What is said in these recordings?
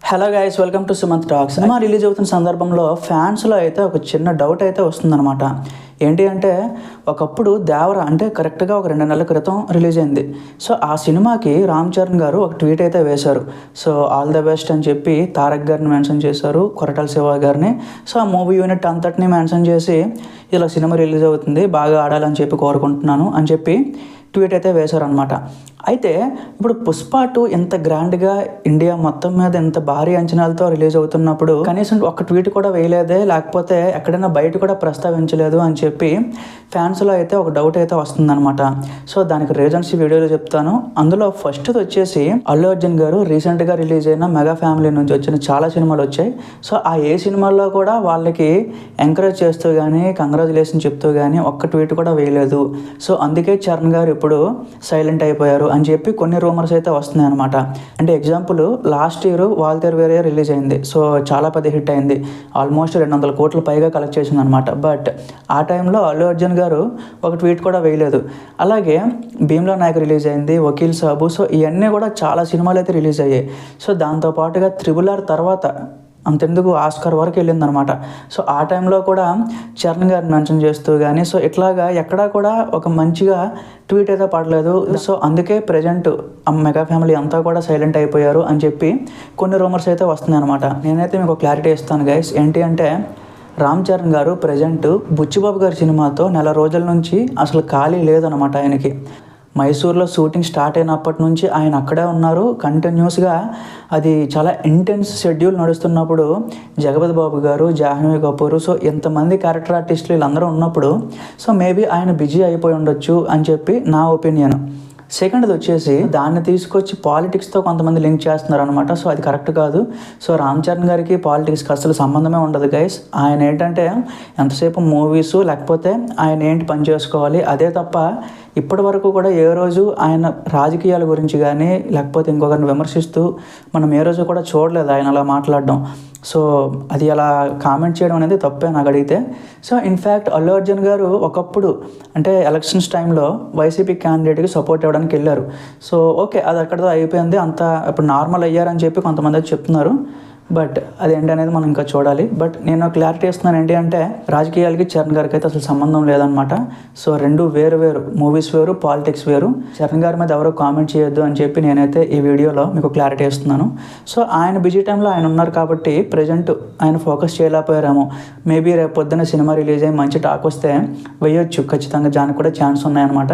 Hello guys, welcome to Sumanth talks. Cinema release అవుతున్న సందర్భంలో ఫ్యాన్స్లో అయితే ఒక చిన్న డౌట్ అయితే వస్తుందన్నమాట. ఏంటి అంటే ఒకప్పుడు దేవర అంటే కరెక్ట్గా ఒక 2 నెలల క్రితం రిలీజ్ అయింది. సో ఆ సినిమాకి రామ్ చరణ్ గారు ఒక ట్వీట్ అయితే వేశారు. సో ఆల్ ద బెస్ట్ అని చెప్పి తారక్ గారిని మెన్షన్ చేశారు, కొరటాల శివ గారిని. సో ఆ మూవీ యూనిట్ అంతటిని మెన్షన్ చేసి ఇలా సినిమా రిలీజ్ అవుతుంది, బాగా ఆడాలని చెప్పి కోరుకుంటున్నాను అని చెప్పి ట్వీట్ అయితే వేశారనమాట. అయితే ఇప్పుడు పుష్ప 2 ఎంత గ్రాండ్గా ఇండియా మొత్తం మీద ఎంత భారీ అంచనాలతో రిలీజ్ అవుతున్నప్పుడు కనీసం ఒక ట్వీట్ కూడా వేయలేదే, లేకపోతే ఎక్కడైనా బయట కూడా ప్రస్తావించలేదు అని చెప్పి ఫ్యాన్స్లో అయితే ఒక డౌట్ అయితే వస్తుందన్నమాట. సో దానికి రీజన్స్ ఈ వీడియోలో చెప్తాను. అందులో ఫస్ట్ వచ్చేసి అల్లు అర్జున్ గారు రీసెంట్గా రిలీజ్ అయిన మెగా ఫ్యామిలీ నుంచి వచ్చిన చాలా సినిమాలు వచ్చాయి. సో ఆ ఏ సినిమాల్లో కూడా వాళ్ళకి ఎంకరేజ్ చేస్తూ కానీ కంగ్రాచులేషన్ చెప్తూ కానీ ఒక్క ట్వీట్ కూడా వేయలేదు. సో అందుకే చరణ్ గారు ఇప్పుడు సైలెంట్ అయిపోయారు అని చెప్పి కొన్ని రూమర్స్ అయితే వస్తున్నాయి అనమాట. అంటే ఎగ్జాంపుల్ లాస్ట్ ఇయర్ వాల్తేరు వేరే రిలీజ్ అయింది. సో చాలా పెద్ద హిట్ అయింది, ఆల్మోస్ట్ 200 కోట్ల పైగా కలెక్ట్ చేసింది అనమాట. బట్ ఆ టైంలో అల్లు అర్జున్ గారు ఒక ట్వీట్ కూడా వేయలేదు. అలాగే భీమ్లా నాయక్ రిలీజ్ అయింది, వకీల్ సాబు. సో ఇవన్నీ కూడా చాలా సినిమాలు అయితే రిలీజ్ అయ్యాయి. సో దాంతోపాటుగా RRR తర్వాత అంతెందుకు ఆస్కార్ వరకు వెళ్ళిందనమాట. సో ఆ టైంలో కూడా చరణ్ గారిని మెన్షన్ చేస్తూ కానీ సో ఇట్లాగా ఎక్కడా కూడా ఒక మంచిగా ట్వీట్ అయితే పడలేదు. సో అందుకే ప్రజెంట్ మెగా ఫ్యామిలీ అంతా కూడా సైలెంట్ అయిపోయారు అని చెప్పి కొన్ని రూమర్స్ అయితే వస్తున్నాయి అనమాట. నేనైతే మీకు క్లారిటీ ఇస్తాను గైస్. ఏంటి అంటే రామ్ చరణ్ గారు ప్రజెంట్ బుచ్చిబాబు గారి సినిమాతో నెల రోజుల నుంచి అసలు ఖాళీ లేదనమాట. ఆయనకి మైసూర్లో షూటింగ్ స్టార్ట్ అయినప్పటి నుంచి ఆయన అక్కడే ఉన్నారు కంటిన్యూస్గా. అది చాలా ఇంటెన్స్ షెడ్యూల్ నడుస్తున్నప్పుడు జగపతి బాబు గారు, జాహ్నవి కపూర్, సో ఎంతమంది క్యారెక్టర్ ఆర్టిస్టులు వీళ్ళందరూ ఉన్నప్పుడు సో మేబీ ఆయన బిజీ అయిపోయి ఉండొచ్చు అని చెప్పి నా ఒపీనియన్. సెకండ్ది వచ్చేసి దాన్ని తీసుకొచ్చి పాలిటిక్స్తో కొంతమంది లింక్ చేస్తున్నారు అనమాట. సో అది కరెక్ట్ కాదు. సో రామ్ చరణ్ గారికి పాలిటిక్స్కి అసలు సంబంధమే ఉండదు గైస్. ఆయన ఏంటంటే ఎంతసేపు మూవీస్ లేకపోతే ఆయన ఏంటి పని చేసుకోవాలి అదే తప్ప ఇప్పటి వరకు కూడా ఏ రోజు ఆయన రాజకీయాల గురించి కానీ లేకపోతే ఇంకొకరిని విమర్శిస్తూ మనం ఏ రోజు కూడా చూడలేదు ఆయన అలా మాట్లాడడం. సో అది అలా కామెంట్ చేయడం అనేది తప్పే నాకు అడిగితే. సో ఇన్ఫ్యాక్ట్ అల్లు అర్జున్ గారు ఒకప్పుడు అంటే ఎలక్షన్స్ టైంలో వైసీపీ క్యాండిడేట్కి సపోర్ట్ ఇవ్వడానికి వెళ్ళారు. సో ఓకే, అది అక్కడితో అయిపోయింది, అంతా ఇప్పుడు నార్మల్ అయ్యారని చెప్పి కొంతమంది అయితే చెప్తున్నారు. బట్ అదేంటి అనేది మనం ఇంకా చూడాలి. బట్ నేను క్లారిటీ ఇస్తున్నాను ఏంటి అంటే రాజకీయాలకి చరణ్ గారికి అయితే అసలు సంబంధం లేదనమాట. సో రెండు వేరు వేరు, మూవీస్ వేరు, పాలిటిక్స్ వేరు. చరణ్ గారి మీద ఎవరో కామెంట్ చేయొద్దు అని చెప్పి నేనైతే ఈ వీడియోలో మీకు క్లారిటీ ఇస్తున్నాను. సో ఆయన బిజీ టైంలో ఆయన ఉన్నారు కాబట్టి ప్రజెంట్ ఆయన ఫోకస్ చేయలేకపోయారేమో. మేబీ రేపు పొద్దున్న సినిమా రిలీజ్ అయ్యి మంచి టాక్ వస్తే వేయొచ్చు, ఖచ్చితంగా దానికి కూడా ఛాన్స్ ఉన్నాయన్నమాట.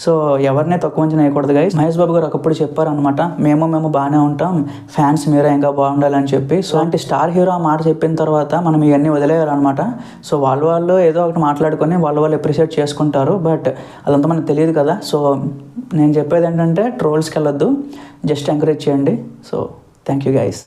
సో ఎవరినే తక్కువ అంచనా వేయకూడదు గైస్. మహేష్ బాబు గారు ఒకప్పుడు చెప్పారనమాట, మేము బాగానే ఉంటాం, ఫ్యాన్స్ మీరే ఇంకా బాగుండాలని చెప్పి. సో అంటే స్టార్ హీరో ఆ మాట చెప్పిన తర్వాత మనం ఇవన్నీ వదిలేయాలన్నమాట. సో వాళ్ళు ఏదో ఒకటి మాట్లాడుకొని వాళ్ళు అప్రిషియేట్ చేసుకుంటారు. బట్ అదంతా మనకు తెలియదు కదా. సో నేను చెప్పేది ఏంటంటే ట్రోల్స్కి వెళ్ళొద్దు, జస్ట్ ఎంకరేజ్ చేయండి. So thank you guys.